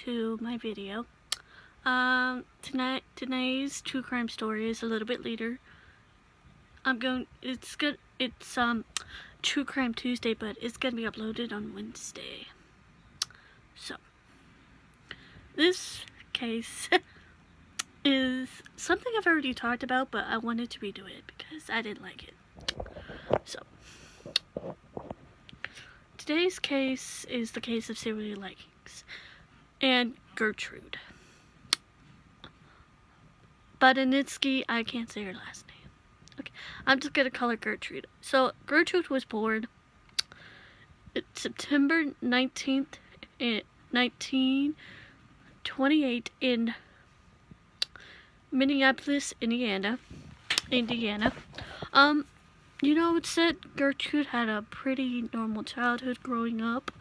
to my video. Today's true crime story is a little bit later. It's True Crime Tuesday, but it's gonna be uploaded on Wednesday. So, this case is something I've already talked about, but I wanted to redo it because I didn't like it. So, today's case is the case of Sylvia and Gertrude Budanitsky. I can't say her last name. Okay, I'm just gonna call her Gertrude. So Gertrude was born September 19th, 1928 in Minneapolis, Indiana. You know, it said Gertrude had a pretty normal childhood growing up.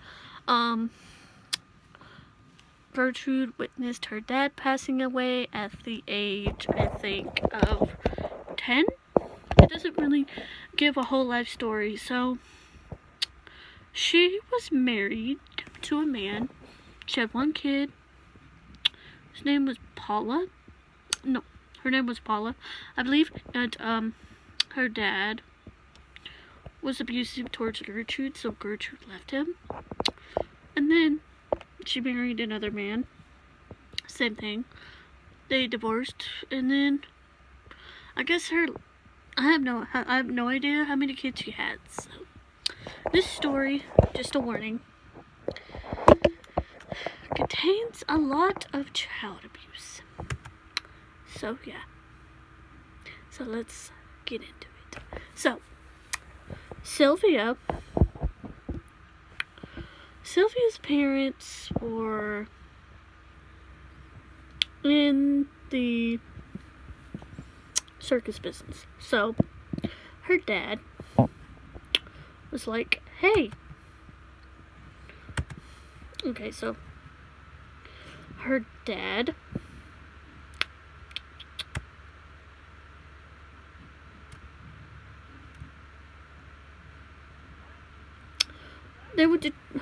Gertrude witnessed her dad passing away at the age, I think, of 10. It doesn't really give a whole life story. So, she was married to a man. She had one kid. His name was Paula. No, her name was Paula, I believe. And, her dad was abusive towards Gertrude, so Gertrude left him. And then she married another man. Same thing. They divorced, and then I guess I have no idea how many kids she had. So this story, just a warning, contains a lot of child abuse. So yeah. So let's get into it. So Sylvia's parents were in the circus business. So her dad was like, hey. Okay, so her dad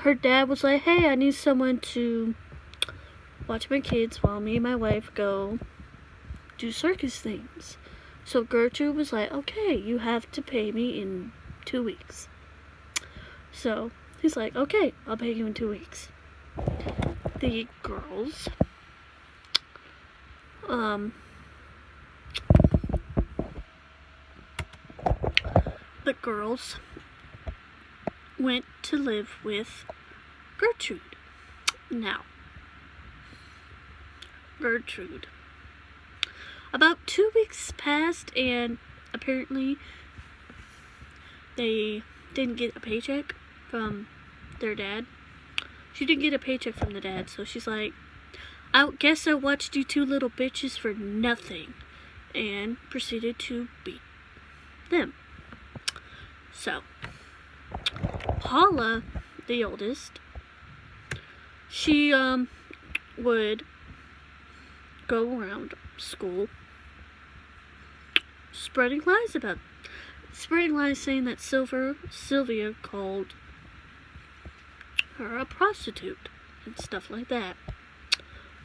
her dad was like, hey, I need someone to watch my kids while me and my wife go do circus things. So Gertrude was like, okay, you have to pay me in 2 weeks. So he's like, okay, I'll pay you in 2 weeks. The girls went to live with Gertrude. Now, Gertrude. About 2 weeks passed, and apparently they didn't get a paycheck from their dad. She didn't get a paycheck from the dad, so she's like, I guess I watched you two little bitches for nothing, and proceeded to beat them. So Paula, the oldest, she would go around school spreading lies saying that Sylvia called her a prostitute and stuff like that.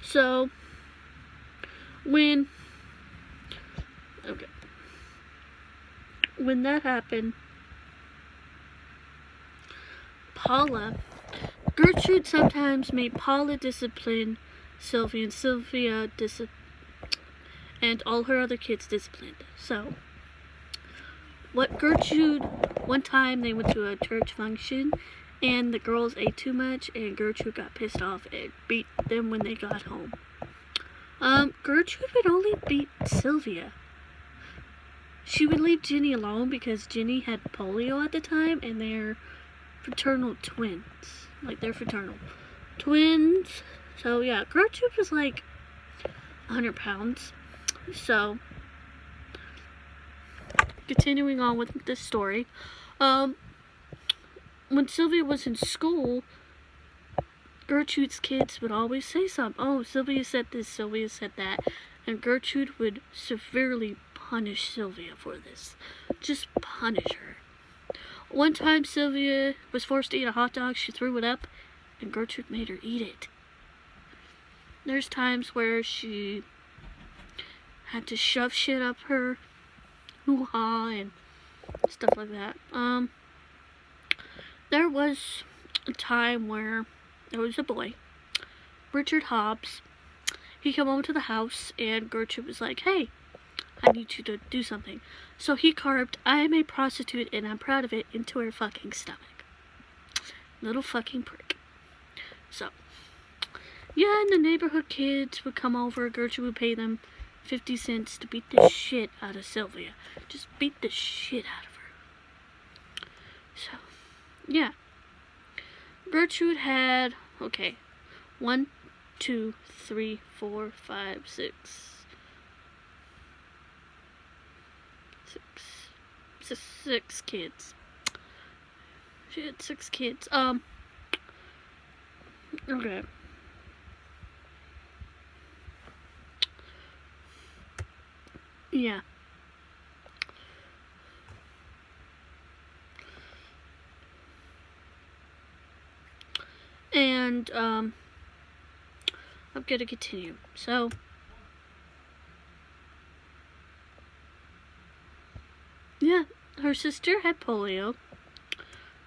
So when that happened, Gertrude sometimes made Paula discipline Sylvia, and Sylvia and all her other kids disciplined. So, one time they went to a church function, and the girls ate too much, and Gertrude got pissed off and beat them when they got home. Gertrude would only beat Sylvia. She would leave Jenny alone because Jenny had polio at the time, and they're fraternal twins. Like, they're fraternal twins. So, yeah, Gertrude was like 100 pounds. So, continuing on with this story, when Sylvia was in school, Gertrude's kids would always say something. Oh, Sylvia said this, Sylvia said that. And Gertrude would severely punish Sylvia for this. Just punish her. One time Sylvia was forced to eat a hot dog. She threw it up, and Gertrude made her eat it. there's times where she had to shove shit up her hoo-ha and stuff like that. There was a time where there was a boy, Richard Hobbs. He came over to the house and Gertrude was like, hey, I need you to do something. So he carved, I am a prostitute and I'm proud of it, into her fucking stomach. Little fucking prick. So, yeah, and the neighborhood kids would come over. Gertrude would pay them 50 cents to beat the shit out of Sylvia. Just beat the shit out of her. So, yeah. Gertrude had, okay, 1, 2, 3, 4, 5, 6. Six kids. She had 6 kids. Okay. Yeah. And, I'm gonna continue. So, yeah, her sister had polio.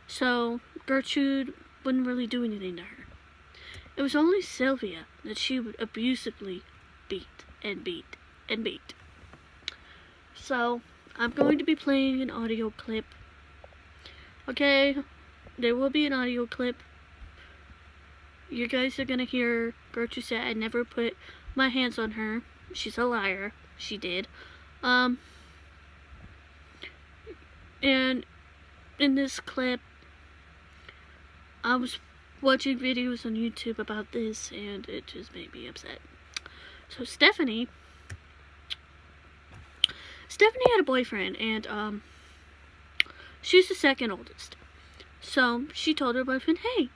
So, Gertrude wouldn't really do anything to her. It was only Sylvia that she would abusively beat and beat and beat. So, I'm going to be playing an audio clip. Okay, there will be an audio clip. You guys are gonna hear Gertrude say, I never put my hands on her. She's a liar. She did. And in this clip, I was watching videos on YouTube about this, and it just made me upset. So Stephanie had a boyfriend, and she's the second oldest. So she told her boyfriend, hey,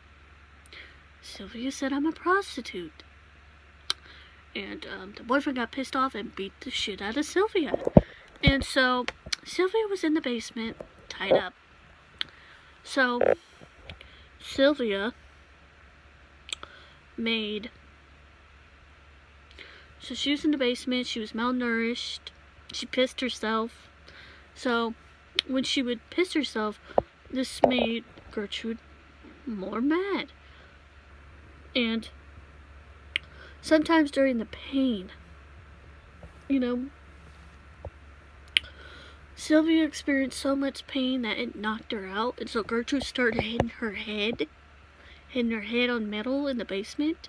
Sylvia said I'm a prostitute. And the boyfriend got pissed off and beat the shit out of Sylvia. And so Sylvia was in the basement, tied up. So Sylvia so she was in the basement, she was malnourished, she pissed herself. So when she would piss herself, this made Gertrude more mad. And sometimes during the pain, Sylvia experienced so much pain that it knocked her out. And so Gertrude started hitting her head on metal in the basement.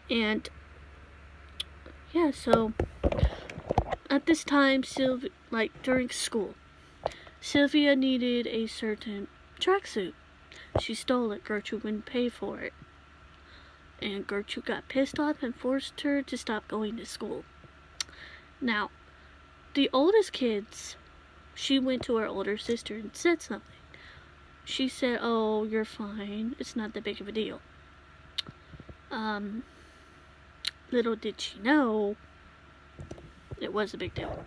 And yeah, so at this time, during school, Sylvia needed a certain tracksuit. She stole it. Gertrude wouldn't pay for it. And Gertrude got pissed off and forced her to stop going to school. Now, the oldest kids, she went to her older sister and said something. She said, oh, you're fine. It's not that big of a deal. Little did she know, it was a big deal.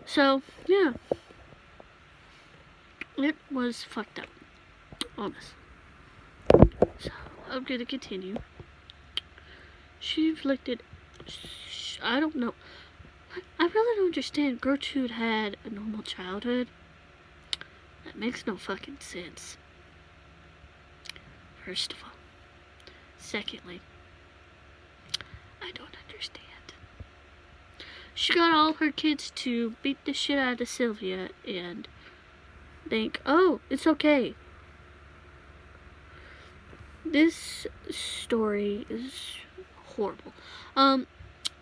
So, yeah. It was fucked up. Honest. So, I'm gonna continue. She inflicted, I don't know. I really don't understand. Gertrude had a normal childhood. That makes no fucking sense. First of all. Secondly, I don't understand. She got all her kids to beat the shit out of Sylvia and think, oh, it's okay. This story is horrible.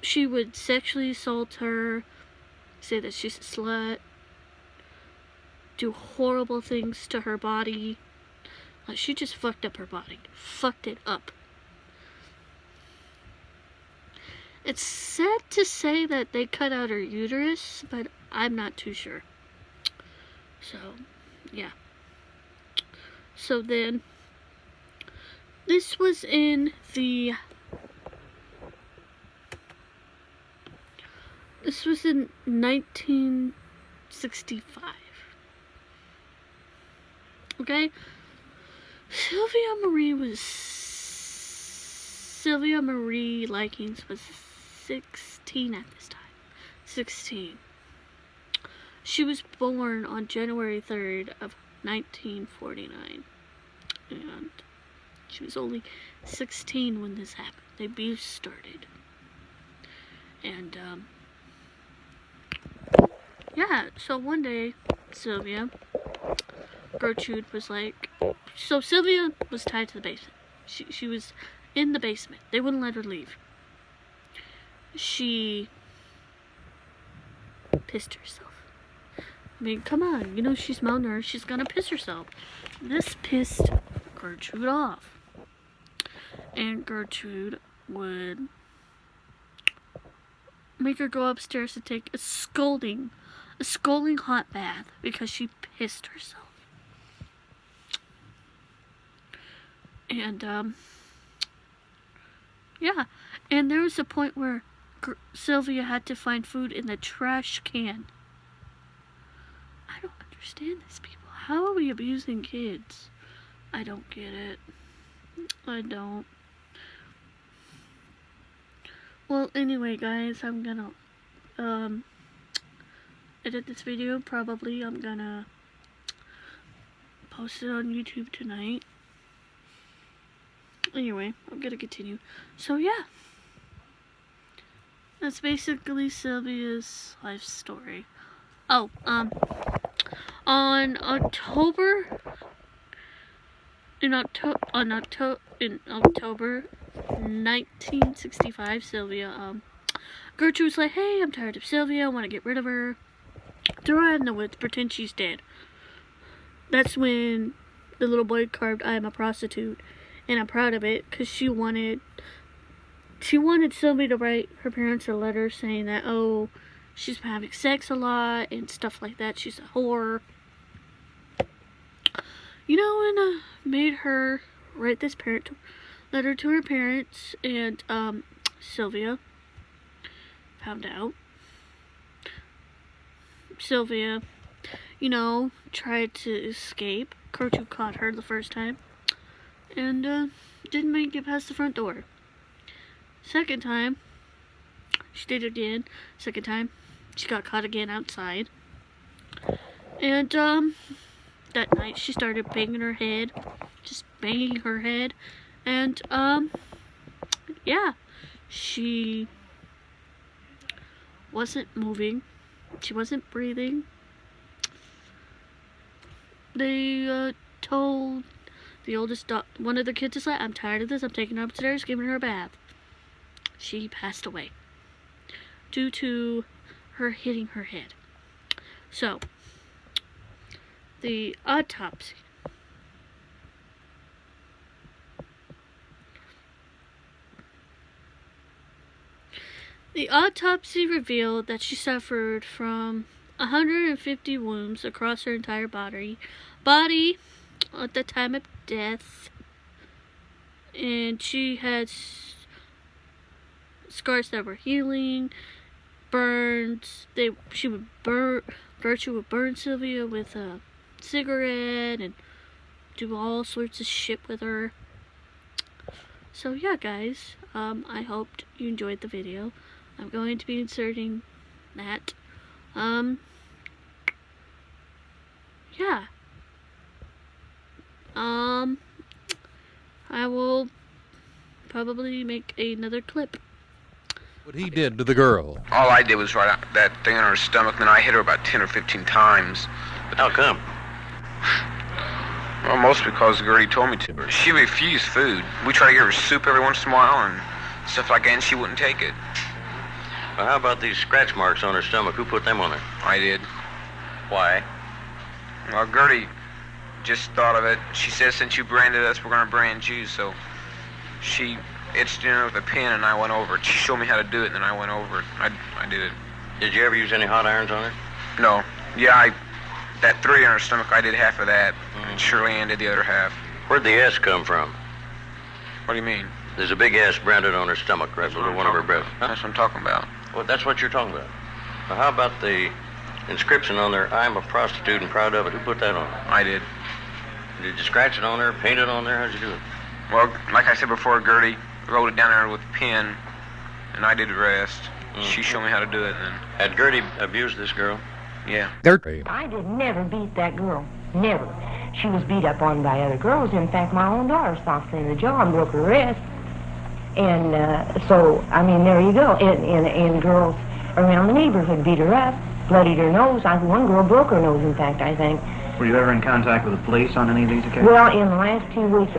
She would sexually assault her, say that she's a slut, do horrible things to her body. She just fucked up her body. Fucked it up. It's sad to say that they cut out her uterus, but I'm not too sure. So, yeah. So then, this was in 1965. Okay? Sylvia Marie was 6 Sylvia Marie Likings was 16 at this time. 16. She was born on January 3rd of 1949. And she was only 16 when this happened. The abuse started. And, yeah, so one day, Gertrude was like, so Sylvia was tied to the basement. She was in the basement. They wouldn't let her leave. She pissed herself. I mean, come on, you know, she's malnourished. She's gonna piss herself. This pissed Gertrude off. And Gertrude would make her go upstairs to take a scalding hot bath because she pissed herself. And, yeah. And there was a point where Sylvia had to find food in the trash can. I don't understand this, people. How are we abusing kids? I don't get it. I don't. Well, anyway, guys, I'm gonna, edit this video. Probably I'm gonna post it on YouTube tonight. Anyway, I'm gonna continue. So, yeah. That's basically Sylvia's life story. Oh, in October 1965, Gertrude was like, hey, I'm tired of Sylvia, I want to get rid of her. Throw her out in the woods, pretend she's dead. That's when the little boy carved, I am a prostitute, and I'm proud of it, because she wanted Sylvia to write her parents a letter saying that, oh, she's been having sex a lot, and stuff like that, she's a whore. You know, and made her write this letter to her parents, and Sylvia found out. Sylvia, you know, tried to escape. Gertrude caught her the first time, and didn't make it past the front door. Second time, she did it again. Second time, she got caught again outside. And that night she started banging her head, just banging her head, and yeah, she wasn't moving, she wasn't breathing. They told the oldest one of the kids is like, I'm tired of this, I'm taking her upstairs, giving her a bath. She passed away due to her hitting her head. So the autopsy. The autopsy revealed that she suffered from 150 wounds across her entire body at the time of death, and she had scars that were healing, burns. Gertrude would burn Sylvia with a cigarette and do all sorts of shit with her. So yeah, guys, I hoped you enjoyed the video. I'm going to be inserting that. Yeah. I will probably make another clip. What he did to the girl. All I did was write out that thing on her stomach, and then I hit her about 10 or 15 times. But how come? Well, mostly because Gertie told me to. She refused food. We tried to give her soup every once in a while and stuff like that, and she wouldn't take it. Well, how about these scratch marks on her stomach? Who put them on her? I did. Why? Well, Gertie just thought of it. She said, since you branded us, we're going to brand you, so she etched it in with a pen, and I went over it. She showed me how to do it, and then I went over it. I did it. Did you ever use any hot irons on her? No. Yeah, that 3 on her stomach, I did half of that, and Shirley Ann did the other half. Where'd the S come from? What do you mean? There's a big S branded on her stomach, right below one of her breasts. Huh? That's what I'm talking about. Well, that's what you're talking about. Well, how about the inscription on there, I'm a prostitute and proud of it? Who put that on her? I did. Did you scratch it on there, paint it on there? How'd you do it? Well, like I said before, Gertie wrote it down there with a pen, and I did the rest. She showed me how to do it, and then... Had Gertie abused this girl? Yeah. I did never beat that girl. Never. She was beat up on by other girls. In fact, my own daughter socked her in the jaw and broke her wrist. And so, I mean, there you go. And girls around the neighborhood beat her up, bloodied her nose. One girl broke her nose, in fact, I think. Were you ever in contact with the police on any of these occasions? Well, in the last 2 weeks,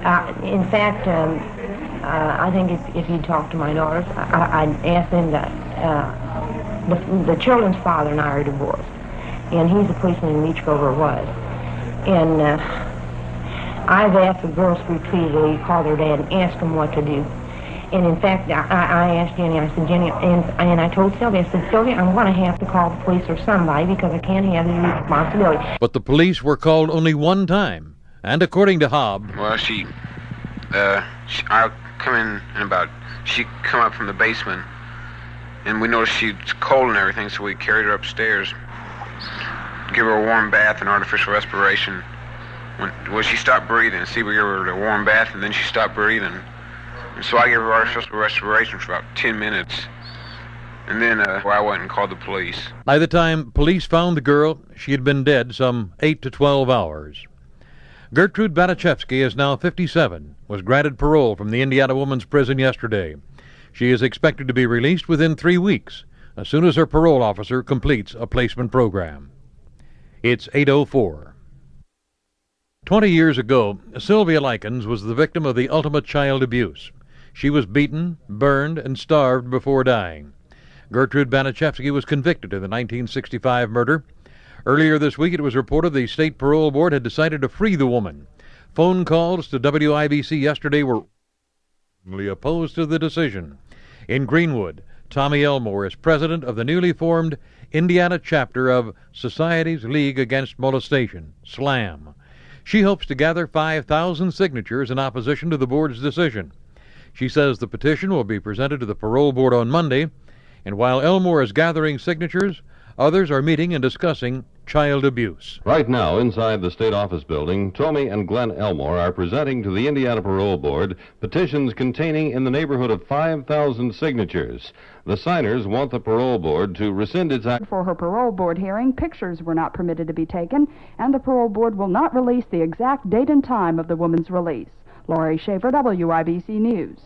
in fact, I think if you'd talk to my daughters, I'd ask them that the children's father and I are divorced, and he's a policeman in Leech Grove, or was. And I've asked the girls repeatedly to call their dad and ask him what to do. And in fact, I asked Jenny, I said, Jenny, and I told Sylvia, I said, Sylvia, I'm going to have to call the police or somebody because I can't have this responsibility. But the police were called only one time, and according to Hobb... Well, I'll come in about... She come up from the basement, and we noticed she's cold and everything, so we carried her upstairs. Give her a warm bath and artificial respiration. When she stopped breathing, we gave her a warm bath, and then she stopped breathing. And so I gave her artificial respiration for about 10 minutes. And then I went and called the police. By the time police found the girl, she had been dead some 8 to 12 hours. Gertrude Banachevsky is now 57, was granted parole from the Indiana Women's Prison yesterday. She is expected to be released within 3 weeks, as soon as her parole officer completes a placement program. It's 8:04. 20 years ago, Sylvia Likens was the victim of the ultimate child abuse. She was beaten, burned, and starved before dying. Gertrude Banachevsky was convicted of the 1965 murder. Earlier this week, it was reported the state parole board had decided to free the woman. Phone calls to WIBC yesterday were opposed to the decision. In Greenwood, Tommy Elmore is president of the newly formed Indiana chapter of Society's League Against Molestation, SLAM. She hopes to gather 5,000 signatures in opposition to the board's decision. She says the petition will be presented to the parole board on Monday, and while Elmore is gathering signatures, others are meeting and discussing child abuse. Right now, inside the State Office building, Tommy and Glenn Elmore are presenting to the Indiana Parole Board petitions containing in the neighborhood of 5,000 signatures. The signers want the Parole Board to rescind its act. For her parole board hearing, pictures were not permitted to be taken, and the parole board will not release the exact date and time of the woman's release. Laurie Schaefer, WIBC News.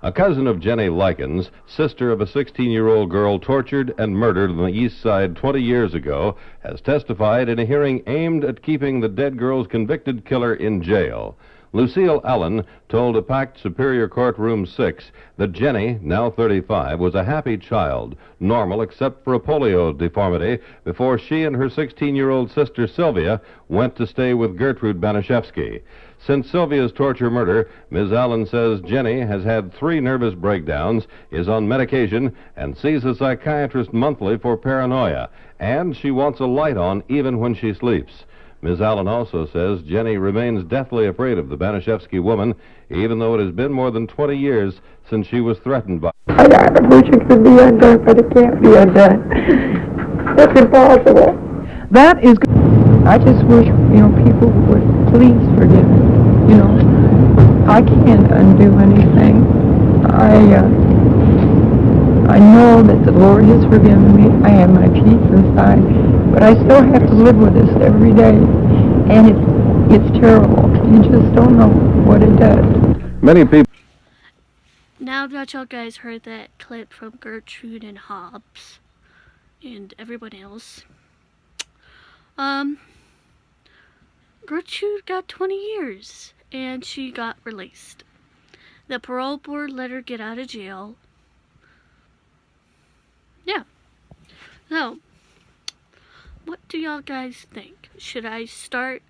A cousin of Jenny Likens, sister of a 16-year-old girl tortured and murdered on the East Side 20 years ago, has testified in a hearing aimed at keeping the dead girl's convicted killer in jail. Lucille Allen told a packed Superior Court Room 6 that Jenny, now 35, was a happy child, normal except for a polio deformity, before she and her 16-year-old sister Sylvia went to stay with Gertrude Banachevsky. Since Sylvia's torture murder, Ms. Allen says Jenny has had 3 nervous breakdowns, is on medication, and sees a psychiatrist monthly for paranoia, and she wants a light on even when she sleeps. Ms. Allen also says Jenny remains deathly afraid of the Banachevsky woman, even though it has been more than 20 years since she was threatened by... I wish it could be undone, but it can't be undone. It's impossible. That is good. I just wish, people would please forgive me. I can't undo anything. I know that the Lord has forgiven me. I have my peace inside, but I still have to live with this every day, and it's terrible. You just don't know what it does. Many people... Now that y'all guys heard that clip from Gertrude and Hobbs and everyone else, Gertrude got 20 years and she got released. The parole board let her get out of jail. Yeah. So, what do y'all guys think? Should I start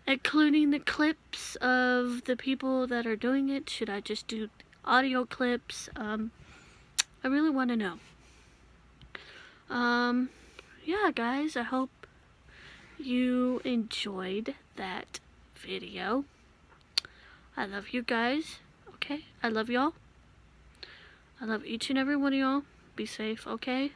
including the clips of the people that are doing it? Should I just do audio clips? I really want to know. Yeah, guys, I hope you enjoyed that video. I love you guys. Okay? I love y'all. I love each and every one of y'all. Be safe, okay?